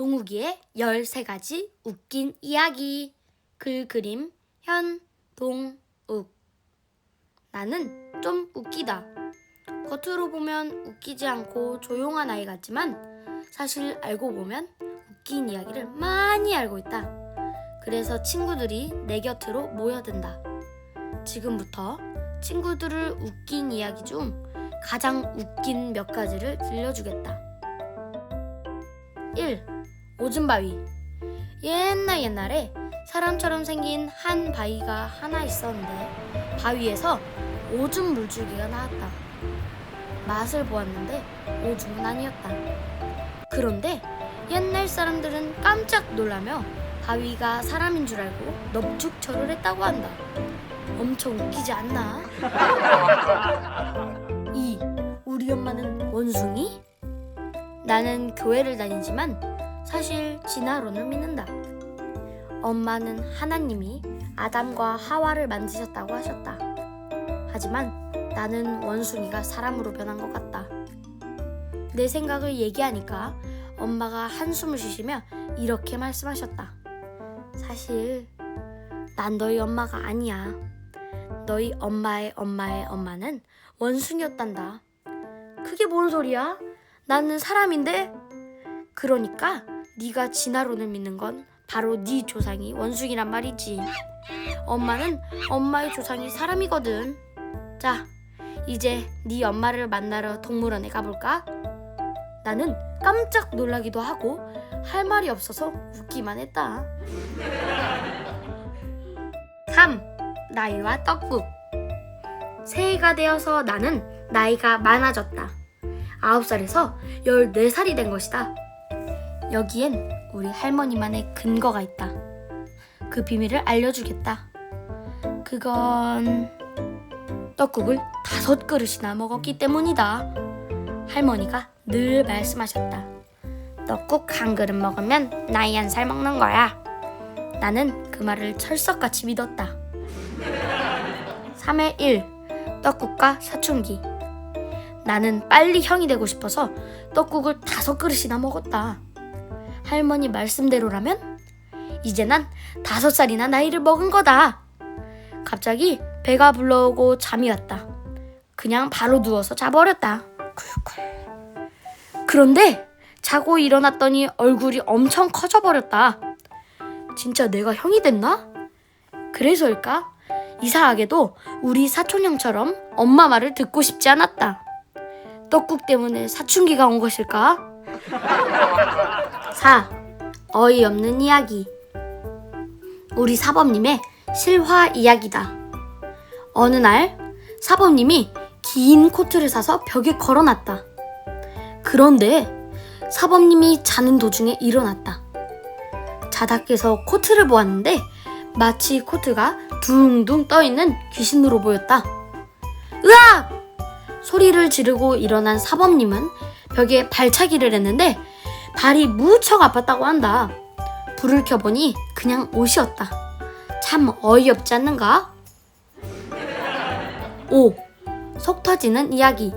동욱이의 13가지 웃긴 이야기. 글 그림 현동욱. 나는 좀 웃기다. 겉으로 보면 웃기지 않고 조용한 아이 같지만 사실 알고 보면 웃긴 이야기를 많이 알고 있다. 그래서 친구들이 내 곁으로 모여든다. 지금부터 친구들을 웃긴 이야기 중 가장 웃긴 몇 가지를 들려주겠다. 1. 오줌바위. 옛날에 사람처럼 생긴 한 바위가 하나 있었는데 바위에서 오줌 물줄기가 나왔다. 맛을 보았는데 오줌은 아니었다. 그런데 옛날 사람들은 깜짝 놀라며 바위가 사람인 줄 알고 넙죽절을 했다고 한다. 엄청 웃기지 않나? 2. 우리 엄마는 원숭이? 나는 교회를 다니지만 사실 진화론을 믿는다. 엄마는 하나님이 아담과 하와를 만드셨다고 하셨다. 하지만 나는 원숭이가 사람으로 변한 것 같다. 내 생각을 얘기하니까 엄마가 한숨을 쉬시며 이렇게 말씀하셨다. 사실 난 너희 엄마가 아니야. 너희 엄마의 엄마는 원숭이였단다. 그게 뭔 소리야? 나는 사람인데? 그러니까 네가 진화론을 믿는 건 바로 네 조상이 원숭이란 말이지. 엄마는 엄마의 조상이 사람이거든. 자, 이제 네 엄마를 만나러 동물원에 가볼까? 나는 깜짝 놀라기도 하고 할 말이 없어서 웃기만 했다. 3. 나이와 떡국. 새해가 되어서 나는 나이가 많아졌다. 9살에서 14살이 된 것이다. 여기엔 우리 할머니만의 근거가 있다. 그 비밀을 알려주겠다. 그건 떡국을 5그릇이나 먹었기 때문이다. 할머니가 늘 말씀하셨다. 떡국 한 그릇 먹으면 나이 1살 먹는 거야. 나는 그 말을 철석같이 믿었다. 3의 1. 떡국과 사춘기. 나는 빨리 형이 되고 싶어서 떡국을 5그릇이나 먹었다. 할머니 말씀대로라면 이제 난 5살이나 나이를 먹은 거다. 갑자기 배가 불러오고 잠이 왔다. 그냥 바로 누워서 자버렸다. 그런데 자고 일어났더니 얼굴이 엄청 커져버렸다. 진짜 내가 형이 됐나? 그래서일까? 이상하게도 우리 사촌형처럼 엄마 말을 듣고 싶지 않았다. 떡국 때문에 사춘기가 온 것일까? 4. 어이없는 이야기. 우리 사범님의 실화 이야기다. 어느 날 사범님이 긴 코트를 사서 벽에 걸어놨다. 그런데 사범님이 자는 도중에 일어났다. 자다 깨서 코트를 보았는데 마치 코트가 둥둥 떠있는 귀신으로 보였다. 으악! 소리를 지르고 일어난 사범님은 벽에 발차기를 했는데 발이 무척 아팠다고 한다. 불을 켜보니 그냥 옷이었다. 참 어이없지 않는가? 5. 속 터지는 이야기.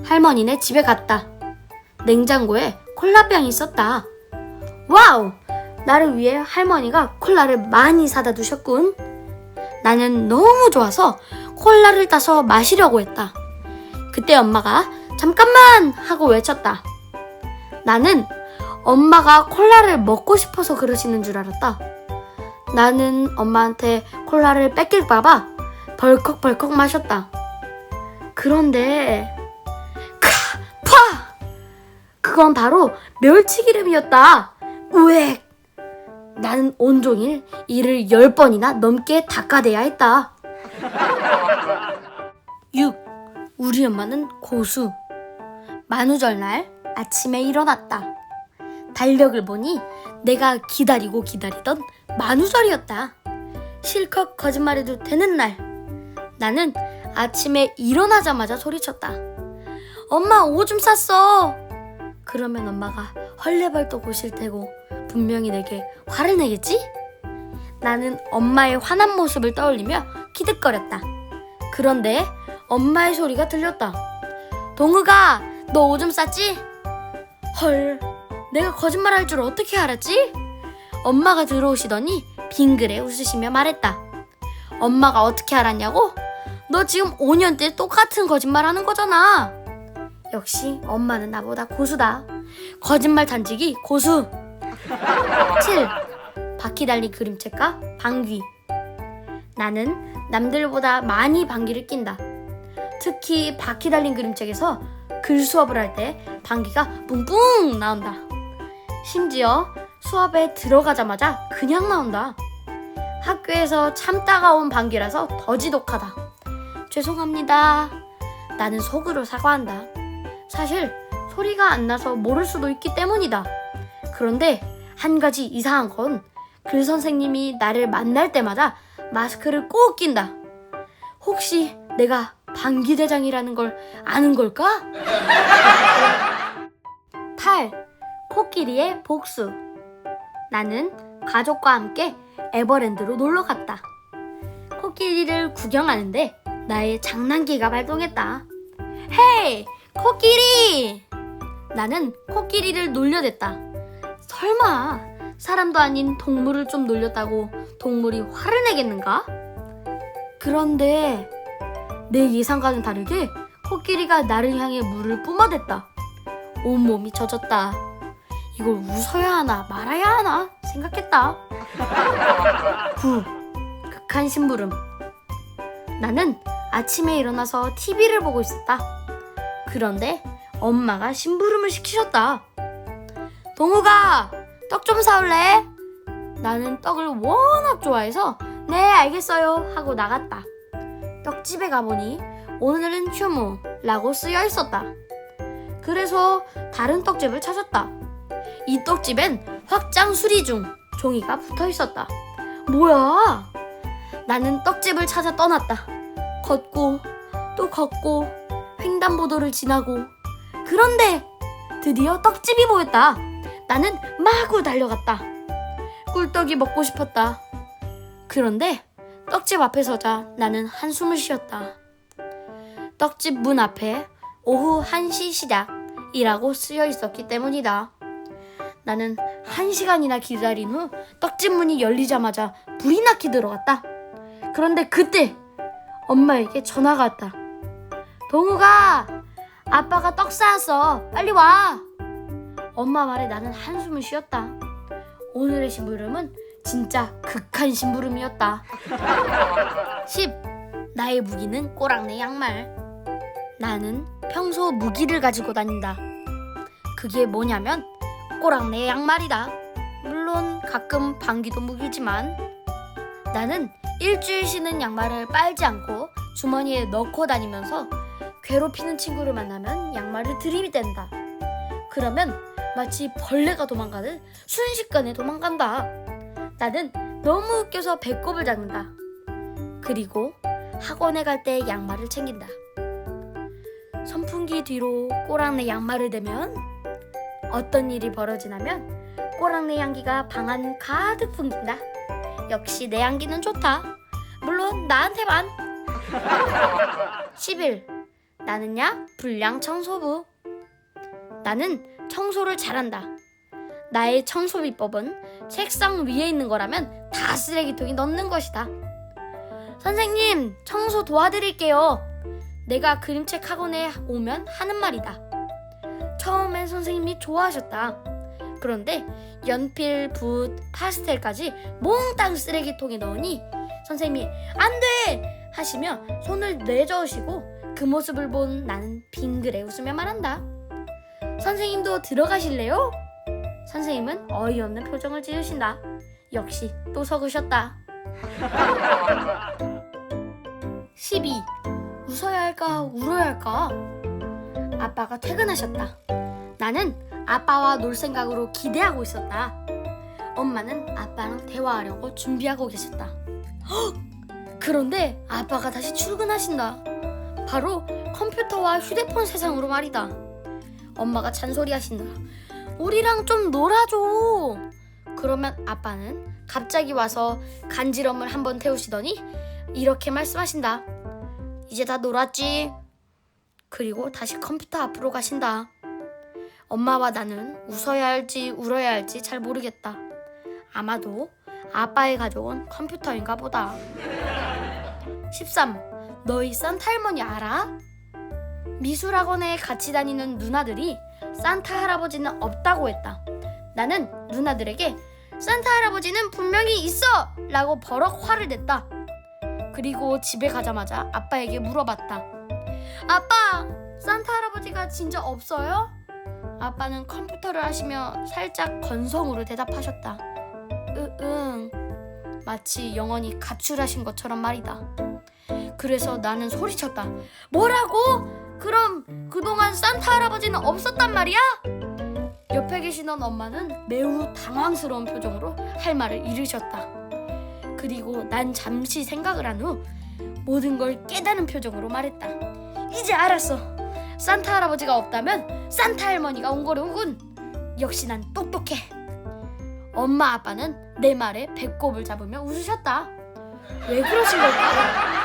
할머니네 집에 갔다. 냉장고에 콜라병이 있었다. 와우! 나를 위해 할머니가 콜라를 많이 사다 두셨군. 나는 너무 좋아서 콜라를 따서 마시려고 했다. 그때 엄마가 잠깐만! 하고 외쳤다. 나는 엄마가 콜라를 먹고 싶어서 그러시는 줄 알았다. 나는 엄마한테 콜라를 뺏길까봐 벌컥벌컥 마셨다. 그런데 그건 바로 멸치기름이었다. 우엑! 나는 온종일 이를 10번이나 넘게 닦아대야 했다. 6. 우리 엄마는 고수. 만우절날 아침에 일어났다. 달력을 보니 내가 기다리던 만우절이었다. 실컷 거짓말해도 되는 날. 나는 아침에 일어나자마자 소리쳤다. 엄마 오줌 쌌어. 그러면 엄마가 헐레벌떡 오실 테고 분명히 내게 화를 내겠지? 나는 엄마의 화난 모습을 떠올리며 키득거렸다. 그런데 엄마의 소리가 들렸다. 동욱아, 너 오줌 쌌지? 헐, 내가 거짓말할 줄 어떻게 알았지? 엄마가 들어오시더니 빙그레 웃으시며 말했다. 엄마가 어떻게 알았냐고? 너 지금 5년째 똑같은 거짓말 하는 거잖아. 역시 엄마는 나보다 고수다. 거짓말 단지기 고수. 7. 바퀴 달린 그림책과 방귀. 나는 남들보다 많이 방귀를 낀다. 특히 바퀴 달린 그림책에서 글 수업을 할 때 방귀가 뿡뿡 나온다. 심지어 수업에 들어가자마자 그냥 나온다. 학교에서 참다가 온 방귀라서 더 지독하다. 죄송합니다. 나는 속으로 사과한다. 사실 소리가 안 나서 모를 수도 있기 때문이다. 그런데 한 가지 이상한 건 글 선생님이 나를 만날 때마다 마스크를 꼭 낀다. 혹시 내가 방귀대장이라는 걸 아는 걸까? 8. 코끼리의 복수. 나는 가족과 함께 에버랜드로 놀러 갔다. 코끼리를 구경하는데 나의 장난기가 발동했다. 헤이! 코끼리! 나는 코끼리를 놀려댔다. 설마 사람도 아닌 동물을 좀 놀렸다고 동물이 화를 내겠는가? 그런데 내 예상과는 다르게 코끼리가 나를 향해 물을 뿜어댔다. 온몸이 젖었다. 이걸 웃어야 하나 말아야 하나 생각했다. 9. 극한 심부름. 나는 아침에 일어나서 TV를 보고 있었다. 그런데 엄마가 심부름을 시키셨다. 동우가 떡 좀 사올래? 나는 떡을 워낙 좋아해서 네 알겠어요 하고 나갔다. 떡집에 가보니 오늘은 휴무라고 쓰여 있었다. 그래서 다른 떡집을 찾았다. 이 떡집엔 확장 수리 중 종이가 붙어 있었다. 뭐야? 나는 떡집을 찾아 떠났다. 걷고 또 걷고 횡단보도를 지나고 그런데 드디어 떡집이 보였다. 나는 마구 달려갔다. 꿀떡이 먹고 싶었다. 그런데 떡집 앞에 서자 나는 한숨을 쉬었다. 떡집 문 앞에 오후 1시 시작이라고 쓰여 있었기 때문이다. 나는 1시간이나 기다린 후 떡집 문이 열리자마자 불이 나게 들어갔다. 그런데 그때 엄마에게 전화가 왔다. 동우가 아빠가 떡 쌓았어. 빨리 와. 엄마 말에 나는 한숨을 쉬었다. 오늘의 심부름은 진짜 극한 심부름이었다. 10. 나의 무기는 꼬랑내 양말. 나는 평소 무기를 가지고 다닌다. 그게 뭐냐면 꼬랑내 양말이다. 물론 가끔 방귀도 무기지만 나는 일주일 신은 양말을 빨지 않고 주머니에 넣고 다니면서 괴롭히는 친구를 만나면 양말을 들이댄다. 그러면 마치 벌레가 도망가듯 순식간에 도망간다. 나는 너무 웃겨서 배꼽을 잡는다. 그리고 학원에 갈 때 양말을 챙긴다. 선풍기 뒤로 꼬랑내 양말을 대면 어떤 일이 벌어지냐면 꼬랑내 향기가 방 안 가득 풍긴다. 역시 내 향기는 좋다. 물론 나한테만. 11. 나는야 불량 청소부. 나는 청소를 잘한다. 나의 청소 비법은 책상 위에 있는 거라면 다 쓰레기통에 넣는 것이다. 선생님, 청소 도와드릴게요. 내가 그림책 학원에 오면 하는 말이다. 처음엔 선생님이 좋아하셨다. 그런데 연필, 붓, 파스텔까지 몽땅 쓰레기통에 넣으니 선생님이 안 돼! 하시며 손을 내저으시고 그 모습을 본 나는 빙그레 웃으며 말한다. 선생님도 들어가실래요? 선생님은 어이없는 표정을 지으신다. 역시 또 속으셨다. 12. 웃어야 할까 울어야 할까? 아빠가 퇴근하셨다. 나는 아빠와 놀 생각으로 기대하고 있었다. 엄마는 아빠랑 대화하려고 준비하고 계셨다. 헉! 그런데 아빠가 다시 출근하신다. 바로 컴퓨터와 휴대폰 세상으로 말이다. 엄마가 잔소리하신다. 우리랑 좀 놀아줘. 그러면 아빠는 갑자기 와서 간지럼을 한번 태우시더니 이렇게 말씀하신다. 이제 다 놀았지? 그리고 다시 컴퓨터 앞으로 가신다. 엄마와 나는 웃어야 할지 울어야 할지 잘 모르겠다. 아마도 아빠의 가져온 컴퓨터인가 보다. 13. 너희 산타 할머니 알아? 미술학원에 같이 다니는 누나들이 산타 할아버지는 없다고 했다. 나는 누나들에게 산타 할아버지는 분명히 있어! 라고 버럭 화를 냈다. 그리고 집에 가자마자 아빠에게 물어봤다. 아빠, 산타 할아버지가 진짜 없어요? 아빠는 컴퓨터를 하시며 살짝 건성으로 대답하셨다. 응. 마치 영원히 가출하신 것처럼 말이다. 그래서 나는 소리쳤다. 뭐라고? 그럼 그동안 산타 할아버지는 없었단 말이야? 옆에 계시던 엄마는 매우 당황스러운 표정으로 할 말을 잃으셨다. 그리고 난 잠시 생각을 한 후 모든 걸 깨닫는 표정으로 말했다. 이제 알았어. 산타 할아버지가 없다면 산타 할머니가 온 거로군. 역시 난 똑똑해. 엄마 아빠는 내 말에 배꼽을 잡으며 웃으셨다. 왜 그러신 걸까?